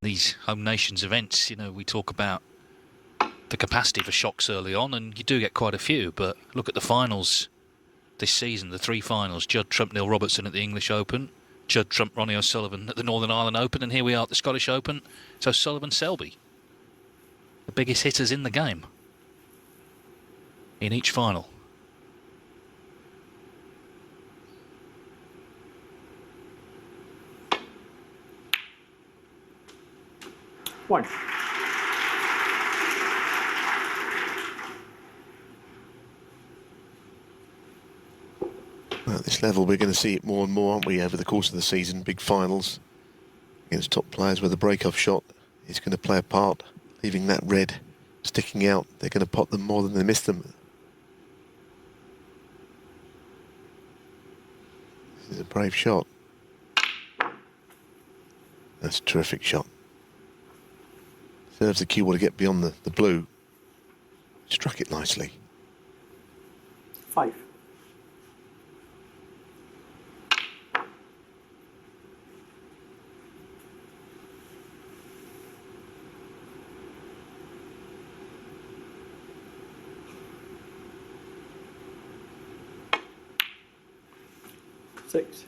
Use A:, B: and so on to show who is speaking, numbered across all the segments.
A: these home nations events, you know, we talk about the capacity for shocks early on, and you do get quite a few. But look at the finals this season, the 3 finals: Judd Trump, Neil Robertson at the English Open, Judd Trump, Ronnie O'Sullivan at the Northern Ireland Open, and here we are at the Scottish Open. So Sullivan, Selby, the biggest hitters in the game in each final.
B: One.
C: At this level, we're going to see it more and more, aren't we, over the course of the season? Big finals against top players where the break-off shot is going to play a part, leaving that red sticking out. They're going to pot them more than they miss them. This is a brave shot. That's a terrific shot. Serves the cue to get beyond the blue. Struck it nicely.
B: 5. Six.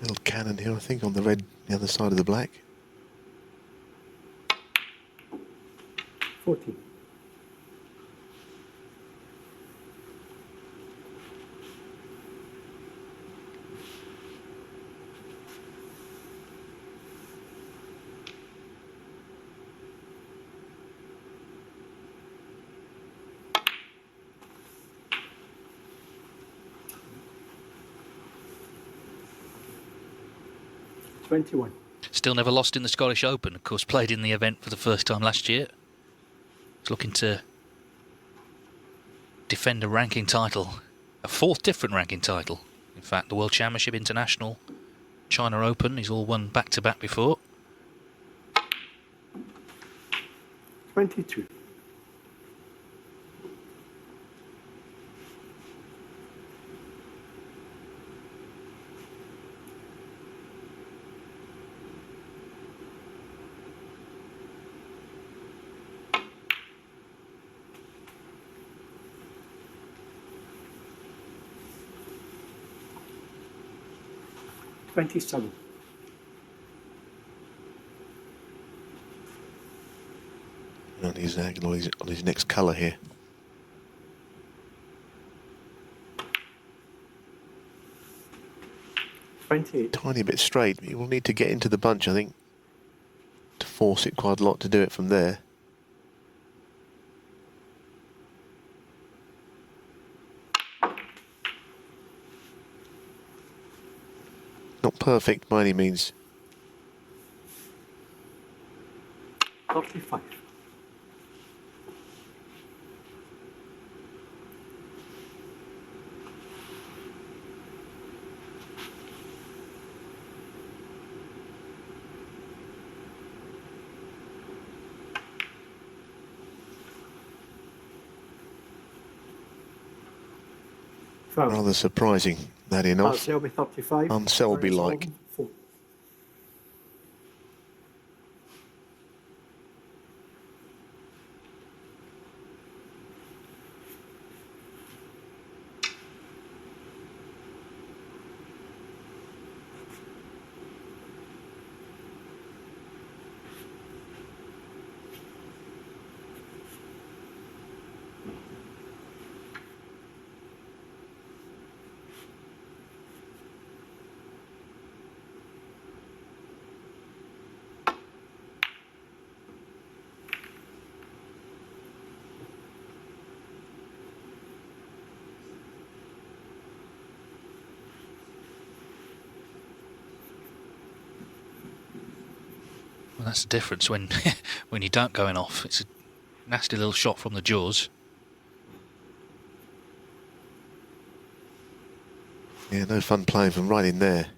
C: Little cannon here, I think, on the red, the other side of the black.
B: 14.
A: Still never lost in the Scottish Open. Of course, played in the event for the first time last year. He's looking to defend a ranking title, a 4th different ranking title. In fact, the World Championship, International, China Open. He's all won back-to-back before.
B: 22. And
C: he's on his next colour here.
B: 28.
C: Tiny bit straight, but you will need to get into the bunch, I think, to force it quite a lot to do it from there. Not perfect by any means.
B: 35.
C: Rather surprising, that enough.
B: Selby 35.
C: Un-Selby-like.
A: that's the difference when when you don't going off. It's a nasty little shot from the jaws.
C: Yeah, no fun playing from right in there.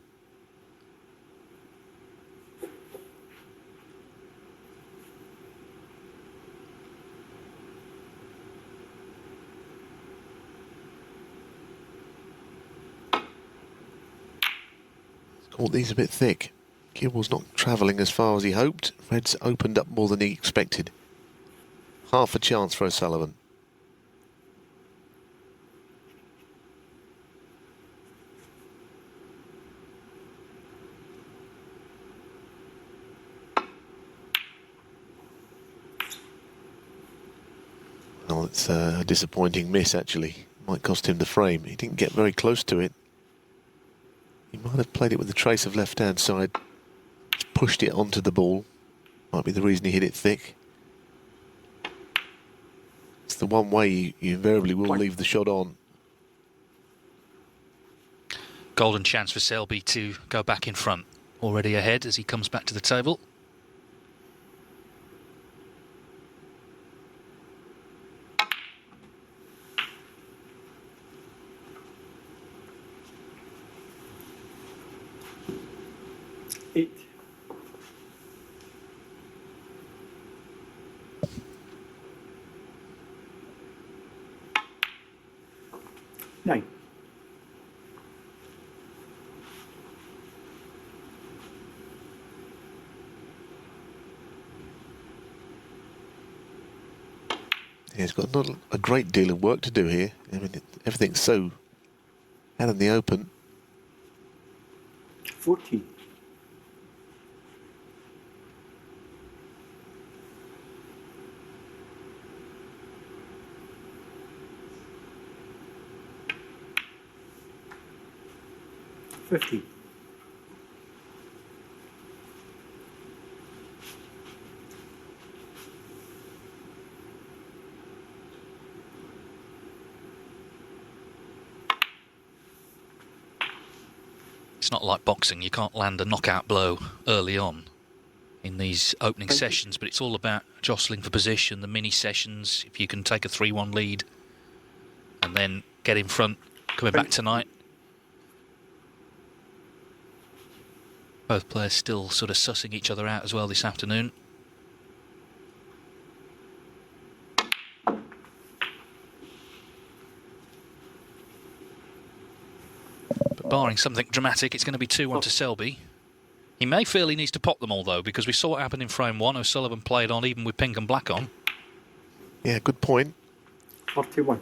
C: Caught these a bit thick. Gilmour's not travelling as far as he hoped. Red's opened up more than he expected. Half a chance for O'Sullivan. Well, it's a disappointing miss, actually. Might cost him the frame. He didn't get very close to it. He might have played it with a trace of left-hand side. Pushed it onto the ball. Might be the reason he hit it thick. It's the one way you invariably will leave the shot on.
A: Golden chance for Selby to go back in front. Already ahead as he comes back to the table.
B: Eight. Nine.
C: Yeah, he's got not a great deal of work to do here. I mean, everything's so out in the open.
B: 14. $50.
A: It's not like boxing. You can't land a knockout blow early on in these opening sessions, but it's all about jostling for position, the mini sessions. If you can take a 3-1 lead and then get in front, coming back tonight. Both players still sort of sussing each other out as well this afternoon. But barring something dramatic, it's going to be 2-1 to Selby. He may feel he needs to pop them all, though, because we saw what happened in frame one. O'Sullivan played on even with pink and black on.
C: Yeah, good point.
B: 41.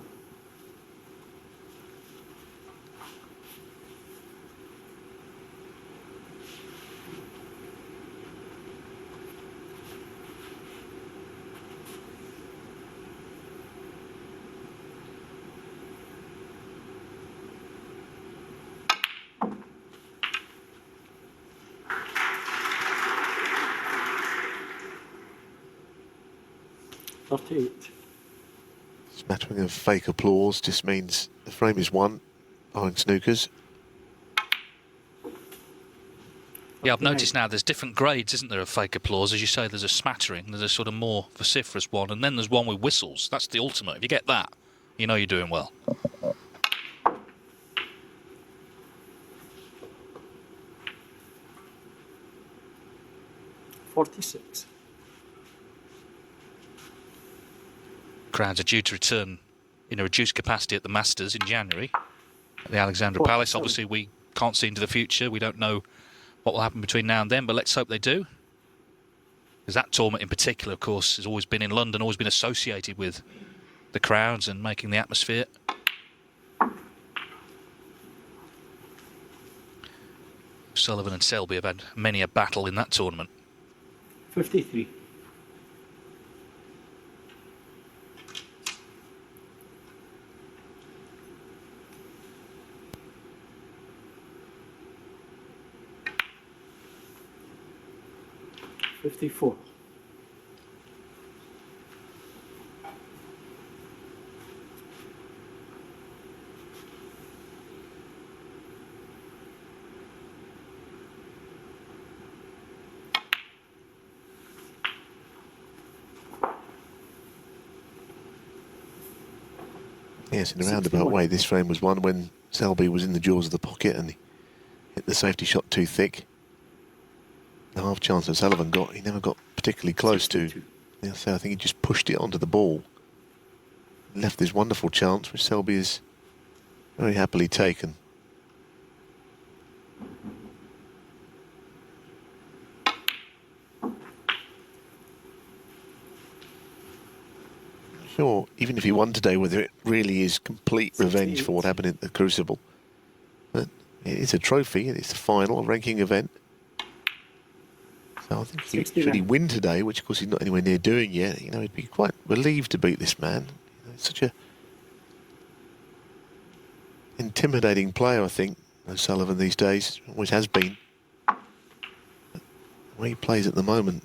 B: $38.
C: Smattering of fake applause just means the frame is won behind snookers.
A: Yeah, I've noticed now there's different grades, isn't there, of fake applause? As you say, there's a smattering, there's a sort of more vociferous one, and then there's one with whistles. That's the ultimate. If you get that, you know you're doing well.
B: $46.
A: Crowds are due to return in a reduced capacity at the Masters in January at the Alexandra Palace. Obviously, we can't see into the future. We don't know what will happen between now and then, but let's hope they do. Because that tournament in particular, of course, has always been in London, always been associated with the crowds and making the atmosphere. Sullivan and Selby have had many a battle in that tournament.
B: 53. $54.
C: Yes, in a roundabout way, this frame was one when Selby was in the jaws of the pocket and he hit the safety shot too thick. The half chance that Sullivan got, he never got particularly close to. Yeah, so I think he just pushed it onto the ball. Left this wonderful chance, which Selby has very happily taken. Sure, even if he won today, whether it really is complete revenge for what happened in the Crucible. But it's a trophy, it's a final, a ranking event. So I think should he win today, which of course he's not anywhere near doing yet, you know, he'd be quite relieved to beat this man. You know, such a intimidating player, I think, Sullivan these days, always has been. But the way he plays at the moment,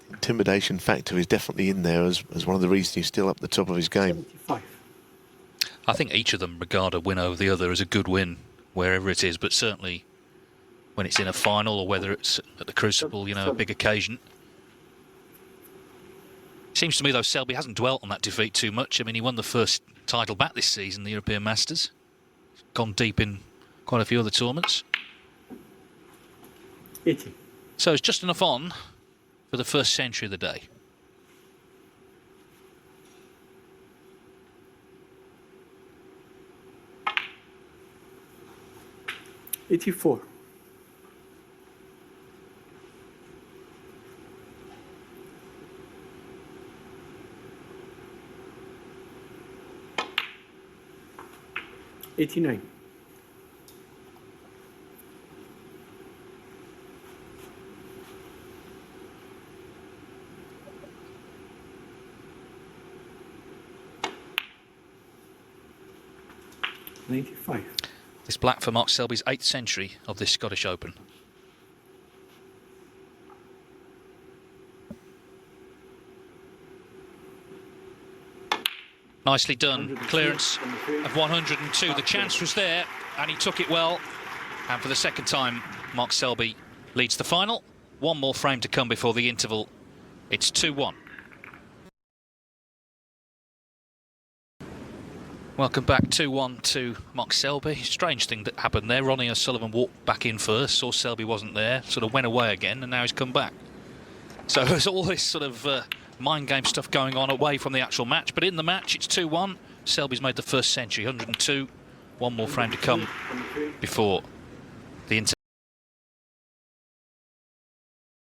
C: the intimidation factor is definitely in there as one of the reasons he's still up the top of his game.
B: 75.
A: I think each of them regard a win over the other as a good win, wherever it is, but certainly when it's in a final or whether it's at the Crucible, you know, a big occasion. Seems to me, though, Selby hasn't dwelt on that defeat too much. I mean, he won the first title back this season, the European Masters. Gone deep in quite a few other tournaments.
B: 80.
A: So it's just enough on for the first century of the day.
B: $84. $89. $95.
A: This black for Mark Selby's 8th century of this Scottish Open. Nicely done. Clearance of 102. The chance was there, and he took it well. And for the second time, Mark Selby leads the final. One more frame to come before the interval. It's 2-1. Welcome back, 2-1 to Mark Selby. Strange thing that happened there. Ronnie and Sullivan walked back in first, saw Selby wasn't there, sort of went away again, and now he's come back. So there's all this sort of mind game stuff going on away from the actual match. But in the match, it's 2-1. Selby's made the first century, 102. One more frame to come before the interval.